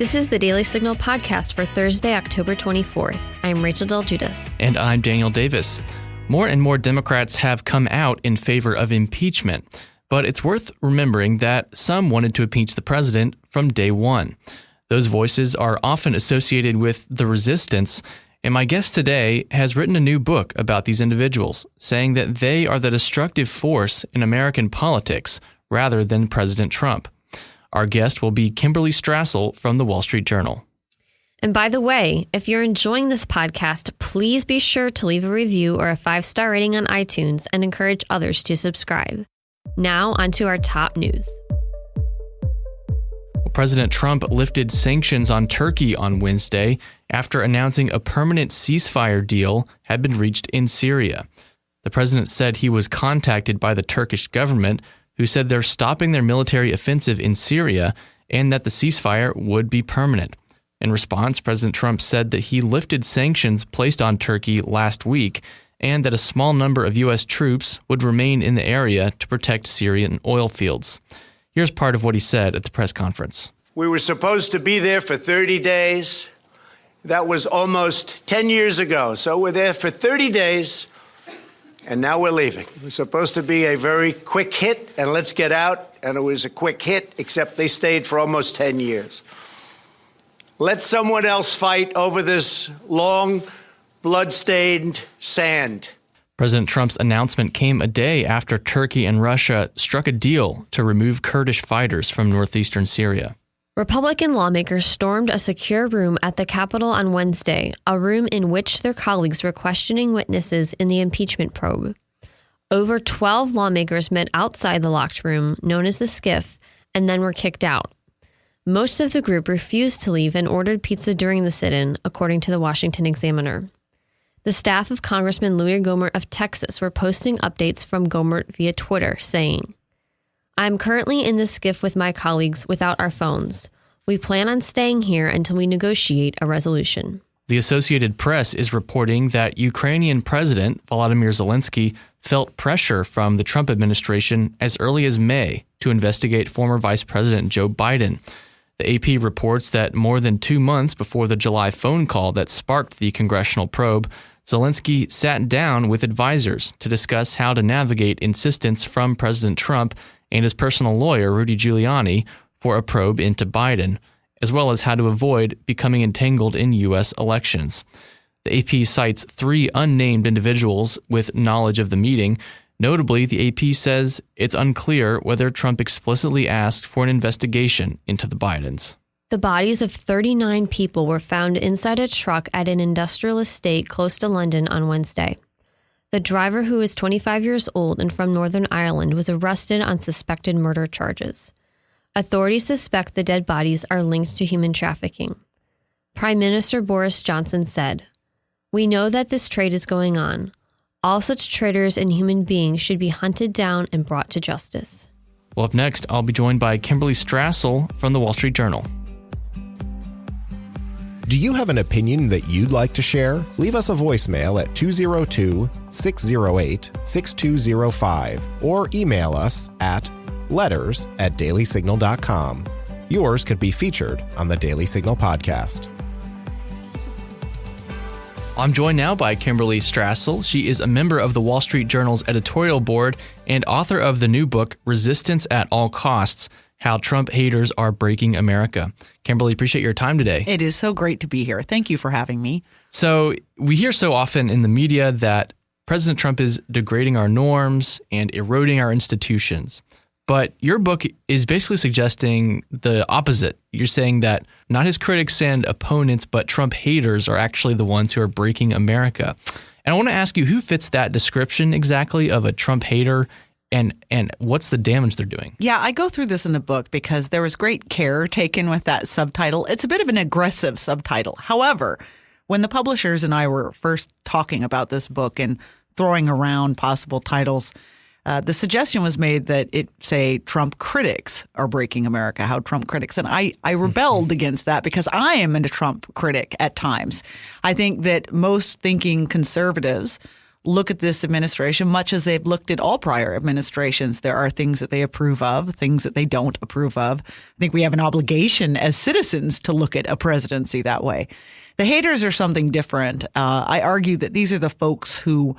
This is the Daily Signal podcast for Thursday, October 24th. I'm Rachel Del Giudice. And I'm Daniel Davis. More and more Democrats have come out in favor of impeachment, but it's worth remembering that some wanted to impeach the president from day one. Those voices are often associated with the resistance, and my guest today has written a new book about these individuals, saying that they are the destructive force in American politics rather than President Trump. Our guest will be Kimberley Strassel from the Wall Street Journal. And by the way, if you're enjoying this podcast, please be sure to leave a review or a 5-star rating on iTunes and encourage others to subscribe. Now, onto our top news. President Trump lifted sanctions on Turkey on Wednesday after announcing a permanent ceasefire deal had been reached in Syria. The president said he was contacted by the Turkish government, who said they're stopping their military offensive in Syria and that the ceasefire would be permanent. In response, President Trump said that he lifted sanctions placed on Turkey last week and that a small number of U.S. troops would remain in the area to protect Syrian oil fields. Here's part of what he said at the press conference. We were supposed to be there for 30 days. That was almost 10 years ago. So we're there for 30 days. And now we're leaving. It was supposed to be a very quick hit, and let's get out. And it was a quick hit, except they stayed for almost 10 years. Let someone else fight over this long, blood-stained sand. President Trump's announcement came a day after Turkey and Russia struck a deal to remove Kurdish fighters from northeastern Syria. Republican lawmakers stormed a secure room at the Capitol on Wednesday, a room in which their colleagues were questioning witnesses in the impeachment probe. Over 12 lawmakers met outside the locked room, known as the SCIF, and then were kicked out. Most of the group refused to leave and ordered pizza during the sit-in, according to the Washington Examiner. The staff of Congressman Louis Gohmert of Texas were posting updates from Gohmert via Twitter, saying, "I'm currently in the SCIF with my colleagues without our phones. We plan on staying here until we negotiate a resolution." The Associated Press is reporting that Ukrainian President Volodymyr Zelensky felt pressure from the Trump administration as early as May to investigate former Vice President Joe Biden. The AP reports that more than 2 months before the July phone call that sparked the congressional probe, Zelensky sat down with advisors to discuss how to navigate insistence from President Trump and his personal lawyer, Rudy Giuliani, for a probe into Biden, as well as how to avoid becoming entangled in U.S. elections. The AP cites 3 unnamed individuals with knowledge of the meeting. Notably, the AP says it's unclear whether Trump explicitly asked for an investigation into the Bidens. The bodies of 39 people were found inside a truck at an industrial estate close to London on Wednesday. The driver, who is 25 years old and from Northern Ireland, was arrested on suspected murder charges. Authorities suspect the dead bodies are linked to human trafficking. Prime Minister Boris Johnson said, "We know that this trade is going on. All such traders and human beings should be hunted down and brought to justice." Well, up next, I'll be joined by Kimberley Strassel from the Wall Street Journal. Do you have an opinion that you'd like to share? Leave us a voicemail at 202-608-6205 or email us at letters@dailysignal.com. Yours could be featured on the Daily Signal podcast. I'm joined now by Kimberley Strassel. She is a member of the Wall Street Journal's editorial board and author of the new book, Resistance at All Costs: How Trump Haters Are Breaking America. Kimberley, appreciate your time today. It is so great to be here. Thank you for having me. So we hear so often in the media that President Trump is degrading our norms and eroding our institutions. But your book is basically suggesting the opposite. You're saying that not his critics and opponents, but Trump haters are actually the ones who are breaking America. And I want to ask you, who fits that description exactly of a Trump hater? And what's the damage they're doing? Yeah, I go through this in the book because there was great care taken with that subtitle. It's a bit of an aggressive subtitle. However, when the publishers and I were first talking about this book and throwing around possible titles, the suggestion was made that it say Trump critics are breaking America, how Trump critics. And I rebelled against that because I am a Trump critic at times. I think that most thinking conservatives look at this administration much as they've looked at all prior administrations. There are things that they approve of, things that they don't approve of. I think we have an obligation as citizens to look at a presidency that way. The haters are something different. I argue that these are the folks who,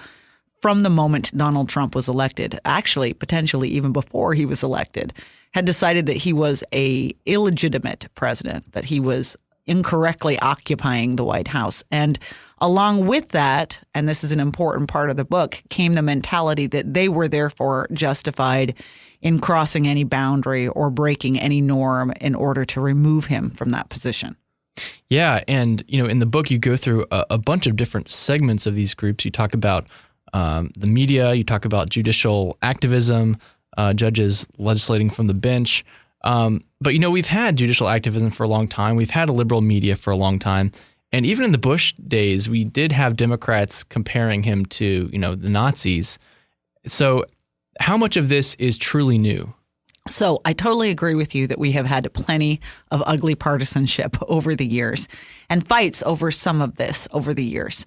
from the moment Donald Trump was elected, actually potentially even before he was elected, had decided that he was a illegitimate president, that he was incorrectly occupying the White House. And along with that, and this is an important part of the book, came the mentality that they were therefore justified in crossing any boundary or breaking any norm in order to remove him from that position. Yeah. And, in the book, you go through a bunch of different segments of these groups. You talk about the media, you talk about judicial activism, judges legislating from the bench. But, we've had judicial activism for a long time. We've had a liberal media for a long time. And even in the Bush days, we did have Democrats comparing him to, the Nazis. So how much of this is truly new? So I totally agree with you that we have had plenty of ugly partisanship over the years and fights over some of this over the years.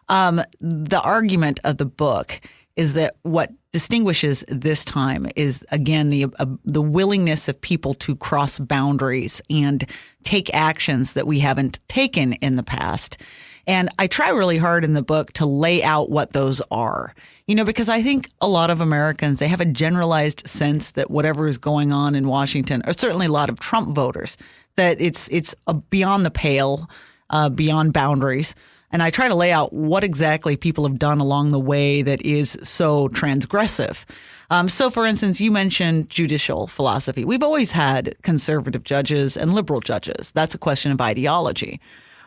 The argument of the book is that what distinguishes this time is, again, the willingness of people to cross boundaries and take actions that we haven't taken in the past. And I try really hard in the book to lay out what those are, because I think a lot of Americans, they have a generalized sense that whatever is going on in Washington, or certainly a lot of Trump voters, that it's beyond the pale, beyond boundaries. And I try to lay out what exactly people have done along the way that is so transgressive. So, for instance, you mentioned judicial philosophy. We've always had conservative judges and liberal judges. That's a question of ideology.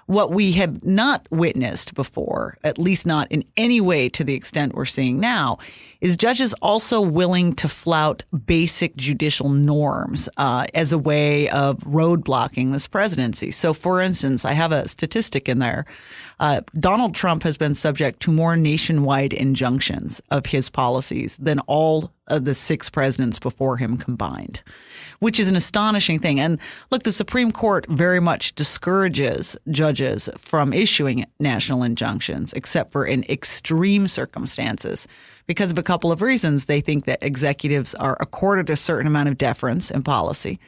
What we have not witnessed before, at least not in any way to the extent we're seeing now, is judges also willing to flout basic judicial norms as a way of roadblocking this presidency. So, for instance, I have a statistic in there. Donald Trump has been subject to more nationwide injunctions of his policies than all of the 6 presidents before him combined, which is an astonishing thing. And look, the Supreme Court very much discourages judges from issuing national injunctions, except for in extreme circumstances, because of a couple of reasons. They think that executives are accorded a certain amount of deference in policy,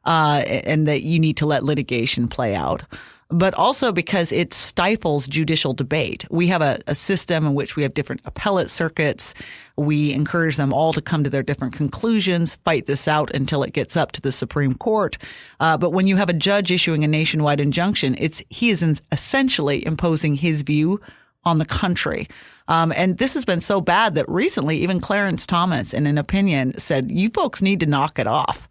and that you need to let litigation play out. But also because it stifles judicial debate. We have a system in which we have different appellate circuits. We encourage them all to come to their different conclusions, fight this out until it gets up to the Supreme Court. But when you have a judge issuing a nationwide injunction, he is essentially imposing his view on the country. And this has been so bad that recently even Clarence Thomas, in an opinion, said, you folks need to knock it off.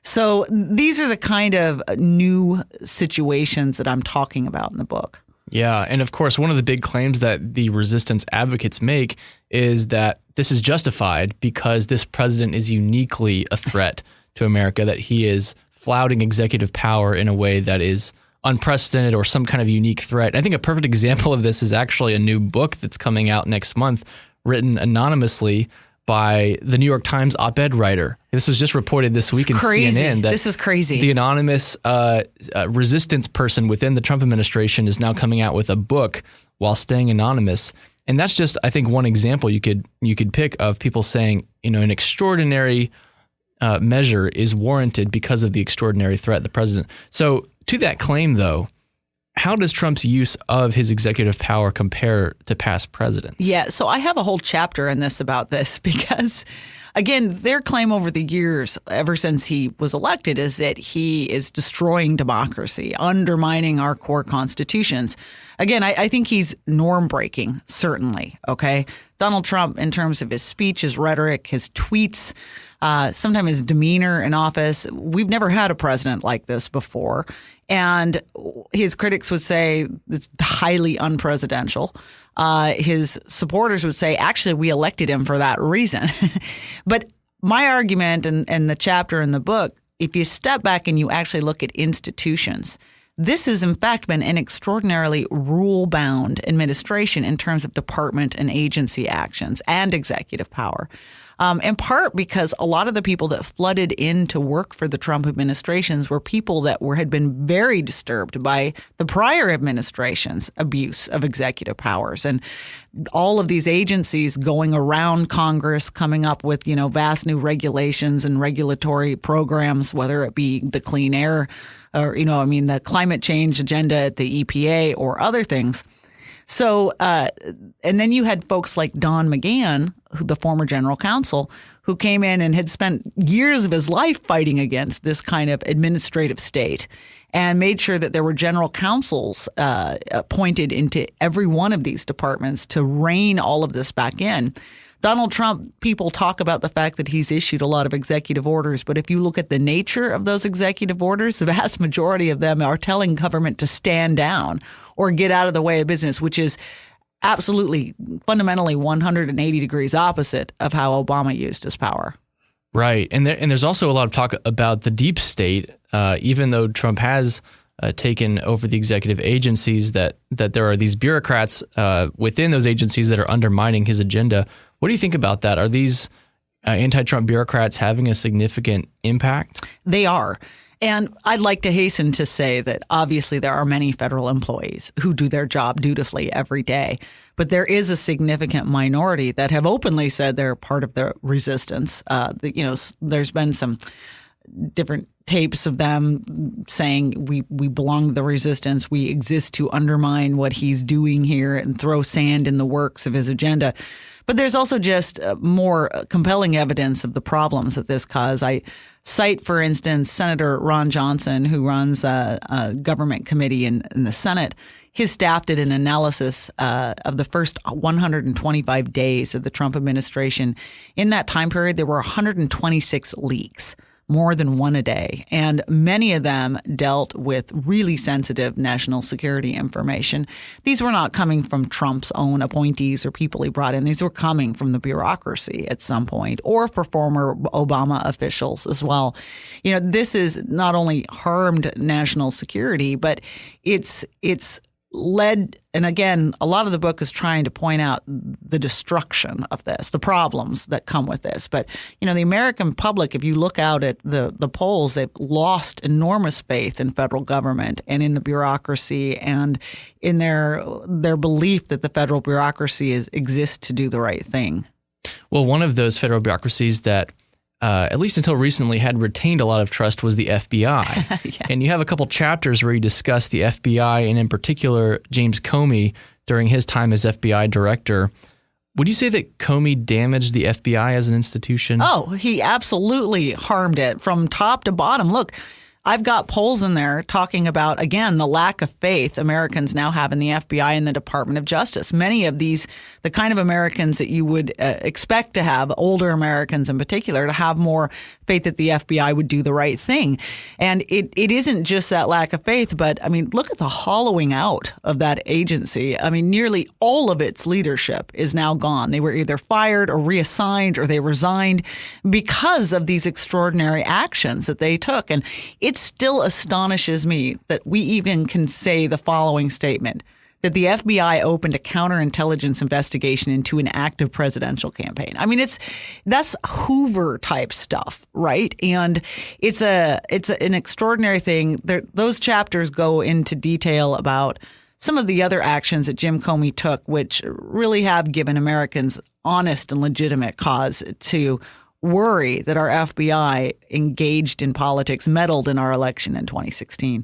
So these are the kind of new situations that I'm talking about in the book. Yeah. And of course, one of the big claims that the resistance advocates make is that this is justified because this president is uniquely a threat to America, that he is flouting executive power in a way that is unprecedented or some kind of unique threat. I think a perfect example of this is actually a new book that's coming out next month, written anonymously by the New York Times op-ed writer. This was just reported this week in CNN. This is crazy. The anonymous resistance person within the Trump administration is now coming out with a book while staying anonymous. And that's just, I think, one example you could pick of people saying, an extraordinary measure is warranted because of the extraordinary threat the president. So to that claim, though, how does Trump's use of his executive power compare to past presidents? Yeah, so I have a whole chapter in this about this because, again, their claim over the years, ever since he was elected, is that he is destroying democracy, undermining our core constitutions. Again, I think he's norm breaking, certainly. OK, Donald Trump, in terms of his speech, his rhetoric, his tweets, sometimes his demeanor in office. We've never had a president like this before. And his critics would say it's highly unpresidential. His supporters would say, actually, we elected him for that reason. But my argument and the chapter in the book, if you step back and you actually look at institutions, this has, in fact, been an extraordinarily rule-bound administration in terms of department and agency actions and executive power. in part because a lot of the people that flooded in to work for the Trump administrations were people that had been very disturbed by the prior administration's abuse of executive powers. And all of these agencies going around Congress, coming up with, vast new regulations and regulatory programs, whether it be the clean air or, the climate change agenda at the EPA or other things. So, and then you had folks like Don McGahn, the former general counsel, who came in and had spent years of his life fighting against this kind of administrative state and made sure that there were general counsels appointed into every one of these departments to rein all of this back in. Donald Trump, people talk about the fact that he's issued a lot of executive orders, but if you look at the nature of those executive orders, the vast majority of them are telling government to stand down or get out of the way of business, which is absolutely fundamentally 180 degrees opposite of how Obama used his power. Right. And there's also a lot of talk about the deep state, even though Trump has taken over the executive agencies, that there are these bureaucrats within those agencies that are undermining his agenda. What do you think about that? Are these anti-Trump bureaucrats having a significant impact? They are. And I'd like to hasten to say that obviously there are many federal employees who do their job dutifully every day. But there is a significant minority that have openly said they're part of the resistance. There's been some different tapes of them saying we belong to the resistance. We exist to undermine what he's doing here and throw sand in the works of his agenda. But there's also just more compelling evidence of the problems that this cause. I cite, for instance, Senator Ron Johnson, who runs a government committee in the Senate. His staff did an analysis of the first 125 days of the Trump administration. In that time period, there were 126 leaks, more than one a day. And many of them dealt with really sensitive national security information. These were not coming from Trump's own appointees or people he brought in. These were coming from the bureaucracy at some point or for former Obama officials as well. This is not only harmed national security, but it's led, and again, a lot of the book is trying to point out the destruction of this, the problems that come with this. But, the American public, if you look out at the polls, they've lost enormous faith in federal government and in the bureaucracy and in their belief that the federal bureaucracy exists to do the right thing. Well, one of those federal bureaucracies that at least until recently, had retained a lot of trust was the FBI. Yeah. And you have a couple chapters where you discuss the FBI and in particular James Comey during his time as FBI director. Would you say that Comey damaged the FBI as an institution? Oh, he absolutely harmed it from top to bottom. Look, I've got polls in there talking about, again, the lack of faith Americans now have in the FBI and the Department of Justice. Many of these, the kind of Americans that you would expect to have, older Americans in particular, to have more faith that the FBI would do the right thing. And it isn't just that lack of faith, but look at the hollowing out of that agency. Nearly all of its leadership is now gone. They were either fired or reassigned or they resigned because of these extraordinary actions that they took. And it still astonishes me that we even can say the following statement, that the FBI opened a counterintelligence investigation into an active presidential campaign. That's Hoover type stuff, right? And it's an extraordinary thing. Those chapters go into detail about some of the other actions that Jim Comey took, which really have given Americans honest and legitimate cause to worry that our FBI engaged in politics, meddled in our election in 2016.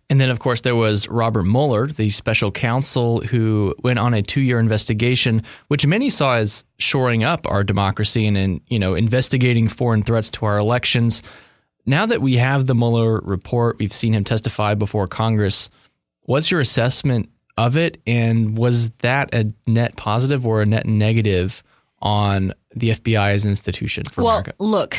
And then, of course, there was Robert Mueller, the special counsel who went on a 2-year investigation, which many saw as shoring up our democracy and investigating foreign threats to our elections. Now that we have the Mueller report, we've seen him testify before Congress. What's your assessment of it? And was that a net positive or a net negative on the FBI as an institution for America? Well, look,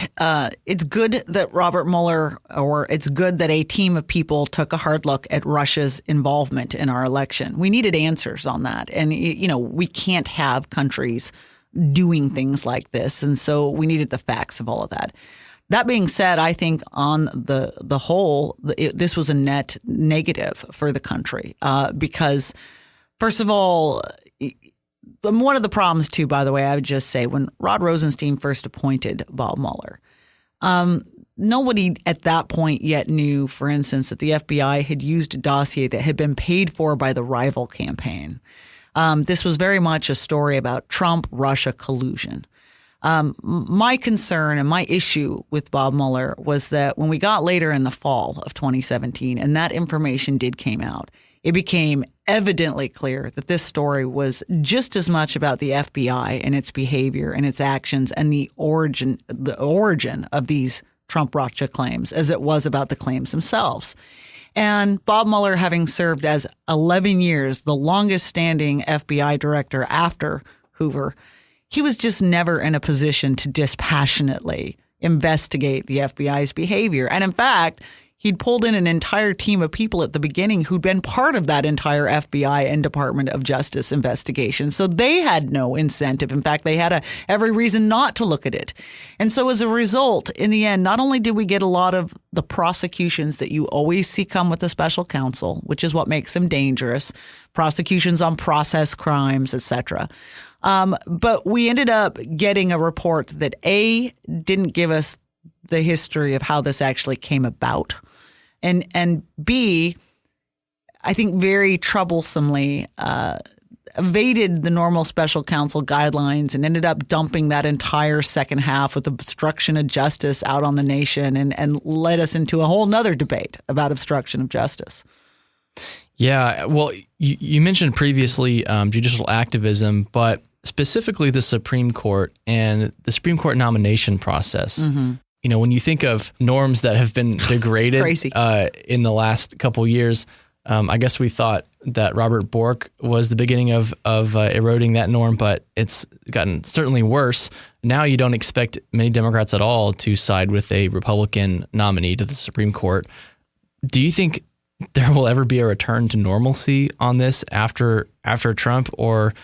it's good that Robert Mueller, or it's good that a team of people took a hard look at Russia's involvement in our election. We needed answers on that. And, we can't have countries doing things like this. And so we needed the facts of all of that. That being said, I think on the whole, this was a net negative for the country because, first of all, one of the problems, too, by the way, I would just say, when Rod Rosenstein first appointed Bob Mueller, nobody at that point yet knew, for instance, that the FBI had used a dossier that had been paid for by the rival campaign. This was very much a story about Trump-Russia collusion. My concern and my issue with Bob Mueller was that when we got later in the fall of 2017 and that information came out, it became evidently clear that this story was just as much about the FBI and its behavior and its actions and the origin of these Trump-Russia claims as it was about the claims themselves. And Bob Mueller, having served as 11 years, the longest standing FBI director after Hoover, he was just never in a position to dispassionately investigate the FBI's behavior. And in fact, he'd pulled in an entire team of people at the beginning who'd been part of that entire FBI and Department of Justice investigation. So they had no incentive. In fact, they had every reason not to look at it. And so as a result, in the end, not only did we get a lot of the prosecutions that you always see come with a special counsel, which is what makes them dangerous, prosecutions on process crimes, etc. But we ended up getting a report that A, didn't give us the history of how this actually came about. And B, I think very troublesomely evaded the normal special counsel guidelines and ended up dumping that entire second half with obstruction of justice out on the nation and led us into a whole nother debate about obstruction of justice. Yeah, well, you mentioned previously judicial activism, but specifically the Supreme Court and the Supreme Court nomination process. Mm-hmm. You know, when you think of norms that have been degraded in the last couple years, I guess we thought that Robert Bork was the beginning of eroding that norm, but it's gotten certainly worse. Now you don't expect many Democrats at all to side with a Republican nominee to the Supreme Court. Do you think there will ever be a return to normalcy on this after Trump, or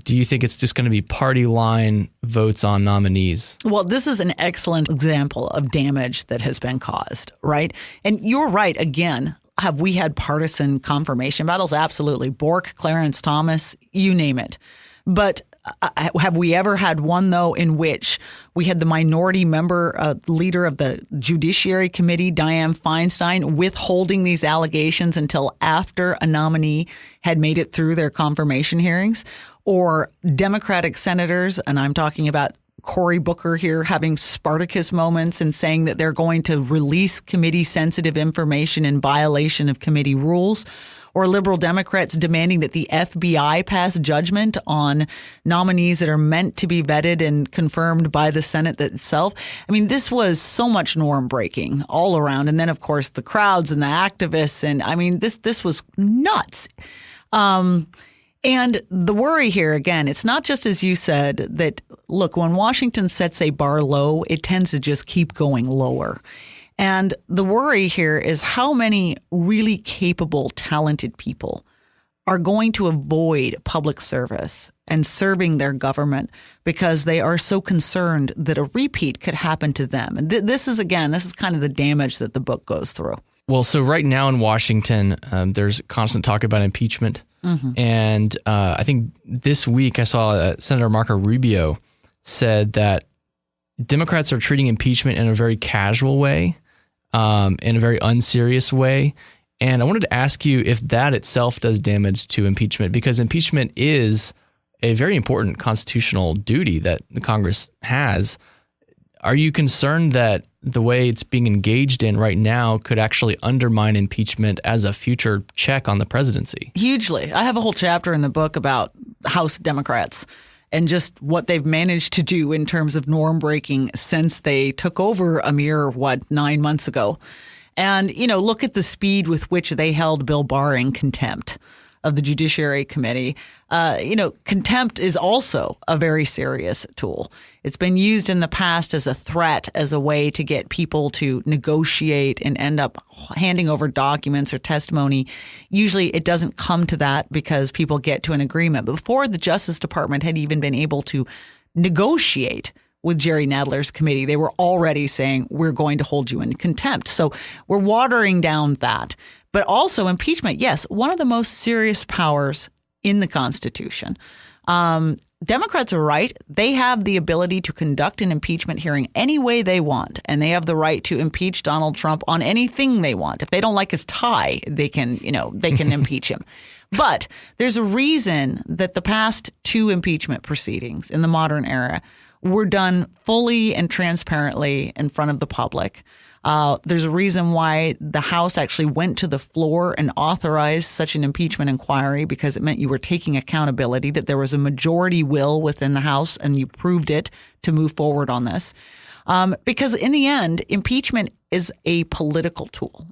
do you think it's just going to be party line votes on nominees? Well, this is an excellent example of damage that has been caused, right? And you're right. Again, have we had partisan confirmation battles? Absolutely. Bork, Clarence Thomas, you name it. But have we ever had one, though, in which we had the minority member, leader of the Judiciary Committee, Dianne Feinstein, withholding these allegations until after a nominee had made it through their confirmation hearings? Or Democratic senators, and I'm talking about Cory Booker here, having Spartacus moments and saying that they're going to release committee-sensitive information in violation of committee rules? Or liberal Democrats demanding that the FBI pass judgment on nominees that are meant to be vetted and confirmed by the Senate itself. I mean, this was so much norm breaking all around. And then, of course, the crowds and the activists. And I mean, this was nuts. And the worry here, again, it's not just as you said that, look, when Washington sets a bar low, it tends to just keep going lower. And the worry here is how many really capable, talented people are going to avoid public service and serving their government because they are so concerned that a repeat could happen to them. And this is kind of the damage that the book goes through. Well, so right now in Washington, there's constant talk about impeachment. Mm-hmm. And I think this week I saw Senator Marco Rubio said that Democrats are treating impeachment in a very casual way, in a very unserious way. And I wanted to ask you if that itself does damage to impeachment, because impeachment is a very important constitutional duty that the Congress has. Are you concerned that the way it's being engaged in right now could actually undermine impeachment as a future check on the presidency? Hugely. I have a whole chapter in the book about House Democrats and just what they've managed to do in terms of norm breaking since they took over a mere, 9 months ago. And, look at the speed with which they held Bill Barr in contempt of the Judiciary Committee. Contempt is also a very serious tool. It's been used in the past as a threat, as a way to get people to negotiate and end up handing over documents or testimony. Usually it doesn't come to that because people get to an agreement. Before the Justice Department had even been able to negotiate with Jerry Nadler's committee, they were already saying, we're going to hold you in contempt. So we're watering down that. But also impeachment, yes, one of the most serious powers in the Constitution. Democrats are right. They have the ability to conduct an impeachment hearing any way they want, and they have the right to impeach Donald Trump on anything they want. If they don't like his tie, they can impeach him. But there's a reason that the past 2 impeachment proceedings in the modern era were done fully and transparently in front of the public. There's a reason why the House actually went to the floor and authorized such an impeachment inquiry, because it meant you were taking accountability, that there was a majority will within the House and you proved it to move forward on this. Because in the end, impeachment is a political tool.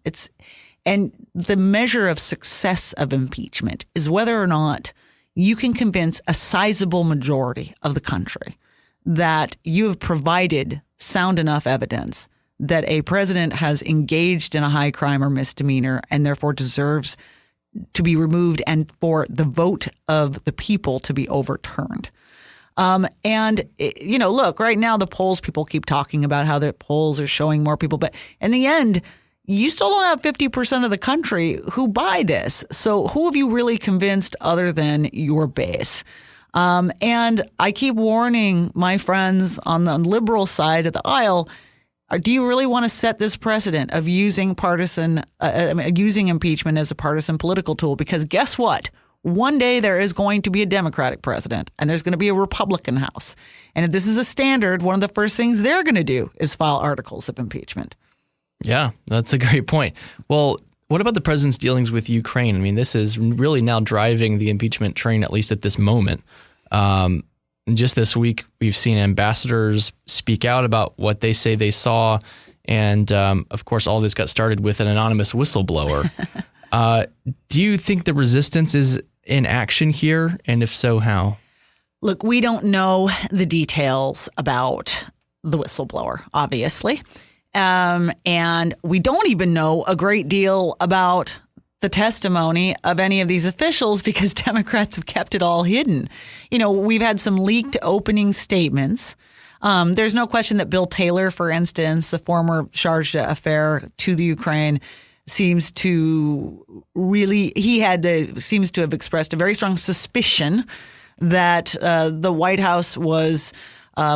And the measure of success of impeachment is whether or not you can convince a sizable majority of the country that you have provided sound enough evidence that a president has engaged in a high crime or misdemeanor and therefore deserves to be removed and for the vote of the people to be overturned. Look, right now the polls, people keep talking about how the polls are showing more people, but in the end, you still don't have 50% of the country who buy this. So who have you really convinced other than your base? And I keep warning my friends on the liberal side of the aisle, do you really want to set this precedent of using impeachment as a partisan political tool? Because guess what? One day there is going to be a Democratic president and there's going to be a Republican House. And if this is a standard, one of the first things they're going to do is file articles of impeachment. Yeah, that's a great point. Well, what about the president's dealings with Ukraine? I mean, this is really now driving the impeachment train, at least at this moment. Just this week, we've seen ambassadors speak out about what they say they saw. And of course, all this got started with an anonymous whistleblower. Do you think the resistance is in action here? And if so, how? Look, we don't know the details about the whistleblower, obviously. And we don't even know a great deal about the testimony of any of these officials because Democrats have kept it all hidden. We've had some leaked opening statements. There's no question that Bill Taylor, for instance, the former charge d'affaires to the Ukraine, seems to have expressed a very strong suspicion that the White House was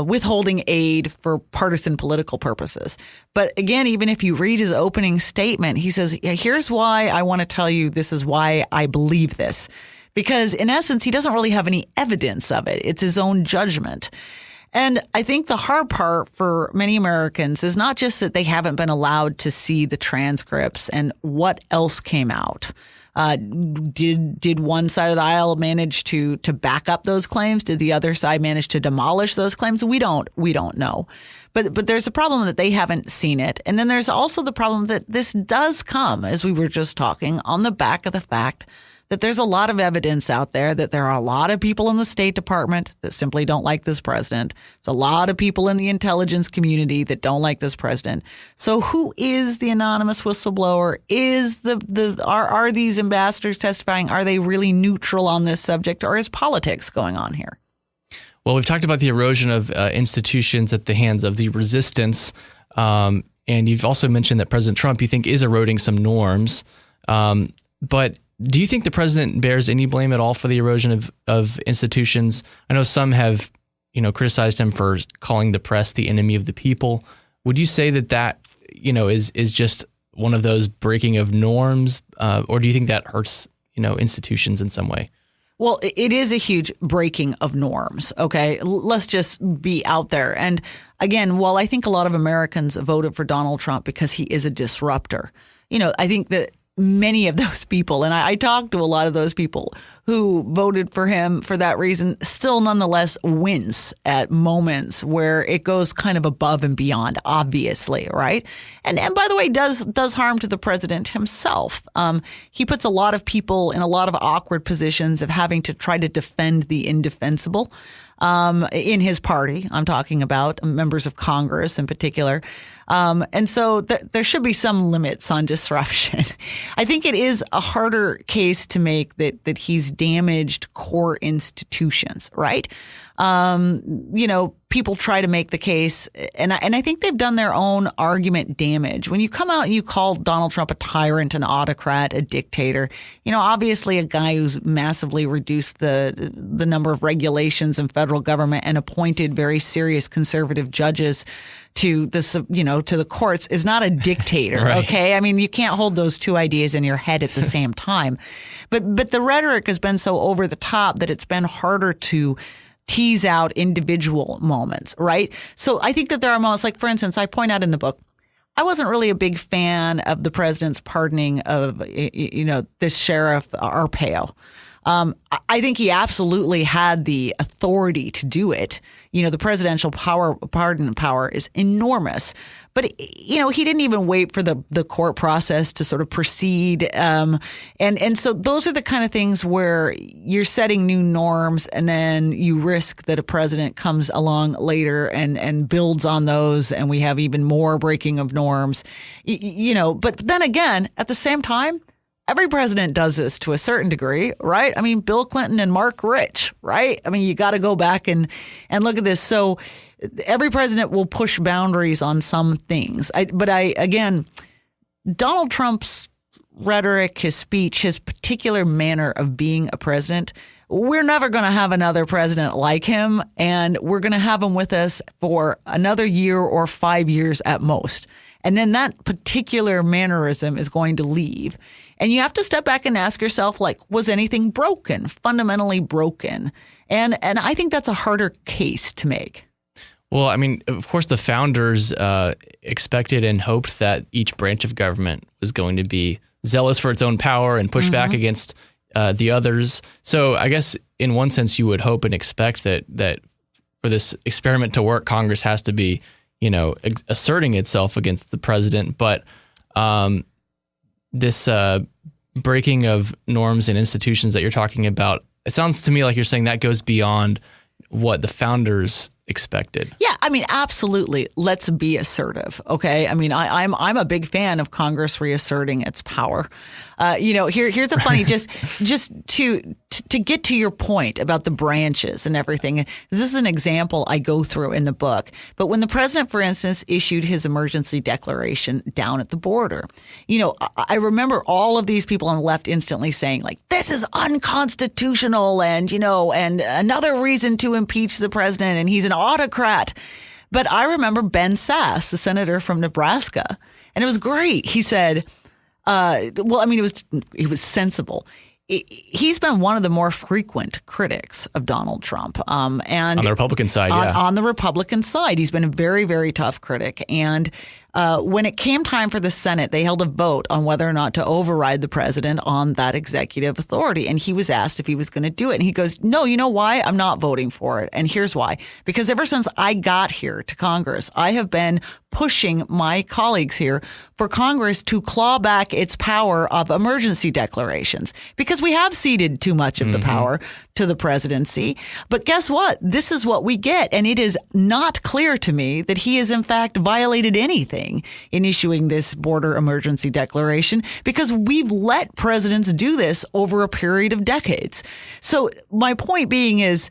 withholding aid for partisan political purposes. But again, even if you read his opening statement, he says, here's why I want to tell you this is why I believe this. Because in essence, he doesn't really have any evidence of it. It's his own judgment. And I think the hard part for many Americans is not just that they haven't been allowed to see the transcripts and what else came out. Did one side of the aisle manage to back up those claims? Did the other side manage to demolish those claims? We don't know. But there's a problem that they haven't seen it. And then there's also the problem that this does come, as we were just talking, on the back of the fact that there's a lot of evidence out there that there are a lot of people in the State Department that simply don't like this president. There's a lot of people in the intelligence community that don't like this president. So who is the anonymous whistleblower? Are these ambassadors testifying? Are they really neutral on this subject, or is politics going on here? Well, we've talked about the erosion of institutions at the hands of the resistance. And you've also mentioned that President Trump, you think, is eroding some norms. But do you think the president bears any blame at all for the erosion of institutions? I know some have, criticized him for calling the press the enemy of the people. Would you say that is just one of those breaking of norms, or do you think that hurts, institutions in some way? Well, it is a huge breaking of norms. Okay, let's just be out there. And again, while I think a lot of Americans voted for Donald Trump because he is a disruptor, I think that many of those people, and I talked to a lot of those people who voted for him for that reason, still nonetheless wince at moments where it goes kind of above and beyond, obviously, right? And by the way, does harm to the president himself. He puts a lot of people in a lot of awkward positions of having to try to defend the indefensible. In his party, I'm talking about members of Congress in particular. And so there should be some limits on disruption. I think it is a harder case to make that he's damaged core institutions, right? People try to make the case, and I think they've done their own argument damage. When you come out and you call Donald Trump a tyrant, an autocrat, a dictator, obviously a guy who's massively reduced the number of regulations in federal government and appointed very serious conservative judges to the courts is not a dictator. Right. Okay. I mean, you can't hold those two ideas in your head at the same time. But the rhetoric has been so over the top that it's been harder to tease out individual moments, right? So I think that there are moments, like, for instance, I point out in the book, I wasn't really a big fan of the president's pardoning of, this sheriff Arpaio. I think he absolutely had the authority to do it. The presidential pardon power is enormous. But, he didn't even wait for the court process to sort of proceed. And so those are the kind of things where you're setting new norms and then you risk that a president comes along later and builds on those and we have even more breaking of norms. But then again, at the same time, every president does this to a certain degree, right? I mean, Bill Clinton and Mark Rich, right? I mean, you got to go back and look at this. So every president will push boundaries on some things. Again, Donald Trump's rhetoric, his speech, his particular manner of being a president, we're never going to have another president like him. And we're going to have him with us for another year or 5 years at most. And then that particular mannerism is going to leave. And you have to step back and ask yourself, was anything broken, fundamentally broken? And I think that's a harder case to make. Well, I mean, of course, the founders expected and hoped that each branch of government was going to be zealous for its own power and push back against the others. So I guess in one sense, you would hope and expect that for this experiment to work, Congress has to be asserting itself against the president. But this breaking of norms and institutions that you're talking about, it sounds to me like you're saying that goes beyond what the founders expected. Yeah, I mean, absolutely. Let's be assertive. Okay. I mean, I'm a big fan of Congress reasserting its power. Here's a funny just to get to your point about the branches and everything. This is an example I go through in the book. But when the president, for instance, issued his emergency declaration down at the border, I remember all of these people on the left instantly saying, this is unconstitutional and another reason to impeach the president and he's an autocrat. But I remember Ben Sasse, the senator from Nebraska, and it was great. He said, he was sensible. He's been one of the more frequent critics of Donald Trump. And on the Republican side, on the Republican side, he's been a very, very tough critic. And when it came time for the Senate, they held a vote on whether or not to override the president on that executive authority. And he was asked if he was going to do it. And he goes, no, you know why? I'm not voting for it. And here's why. Because ever since I got here to Congress, I have been pushing my colleagues here for Congress to claw back its power of emergency declarations because we have ceded too much of the power to the presidency. But guess what? This is what we get. And it is not clear to me that he has in fact violated anything in issuing this border emergency declaration because we've let presidents do this over a period of decades. So my point being is,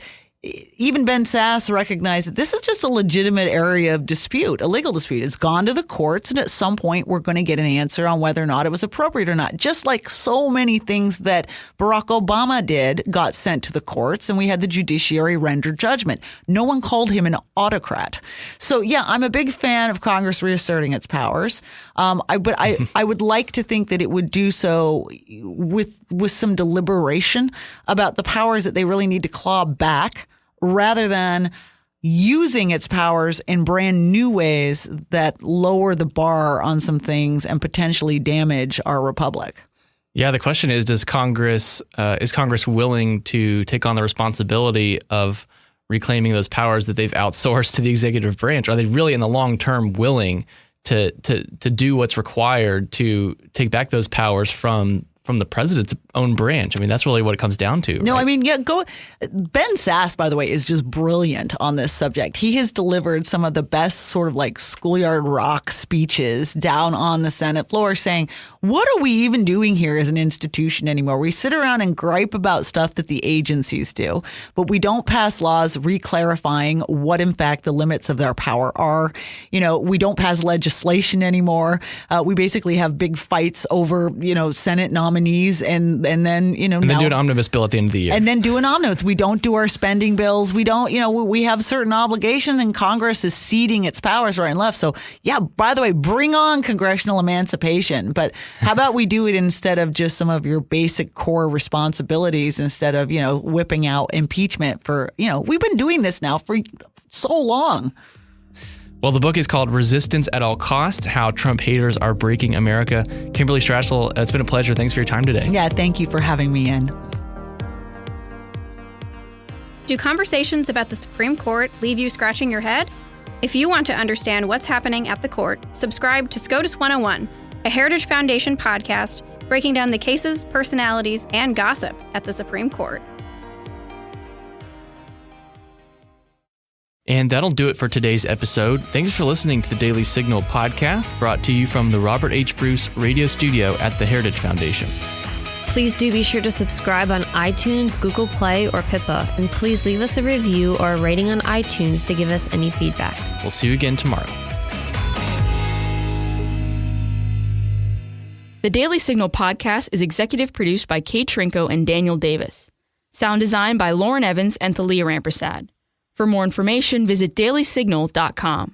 even Ben Sasse recognized that this is just a legitimate area of dispute, a legal dispute. It's gone to the courts, and at some point we're going to get an answer on whether or not it was appropriate or not. Just like so many things that Barack Obama did got sent to the courts, and we had the judiciary render judgment. No one called him an autocrat. So, yeah, I'm a big fan of Congress reasserting its powers. But I would like to think that it would do so with some deliberation about the powers that they really need to claw back, rather than using its powers in brand new ways that lower the bar on some things and potentially damage our republic. Yeah, the question is Congress willing to take on the responsibility of reclaiming those powers that they've outsourced to the executive branch? Are they really in the long term willing to do what's required to take back those powers from from the president's own branch. I mean, that's really what it comes down to. No, right? I mean, Ben Sasse, by the way, is just brilliant on this subject. He has delivered some of the best sort of like schoolyard rock speeches down on the Senate floor saying, what are we even doing here as an institution anymore? We sit around and gripe about stuff that the agencies do, but we don't pass laws re-clarifying what, in fact, the limits of their power are. We don't pass legislation anymore. We basically have big fights over, Senate nominees and then, and then do an omnibus bill at the end of the year. And then do an omnibus. We don't do our spending bills. We don't, we have certain obligations and Congress is ceding its powers right and left. So, yeah, by the way, bring on congressional emancipation. But how about we do it instead of just some of your basic core responsibilities instead of, whipping out impeachment for, we've been doing this now for so long. Well, the book is called Resistance at All Costs, How Trump Haters Are Breaking America. Kimberley Strassel, it's been a pleasure. Thanks for your time today. Yeah, thank you for having me in. Do conversations about the Supreme Court leave you scratching your head? If you want to understand what's happening at the court, subscribe to SCOTUS 101, a Heritage Foundation podcast breaking down the cases, personalities, and gossip at the Supreme Court. And that'll do it for today's episode. Thanks for listening to the Daily Signal podcast, brought to you from the Robert H. Bruce Radio Studio at the Heritage Foundation. Please do be sure to subscribe on iTunes, Google Play, or Pippa. And please leave us a review or a rating on iTunes to give us any feedback. We'll see you again tomorrow. The Daily Signal podcast is executive produced by Kate Trinko and Daniel Davis. Sound design by Lauren Evans and Thalia Rampersad. For more information, visit dailysignal.com.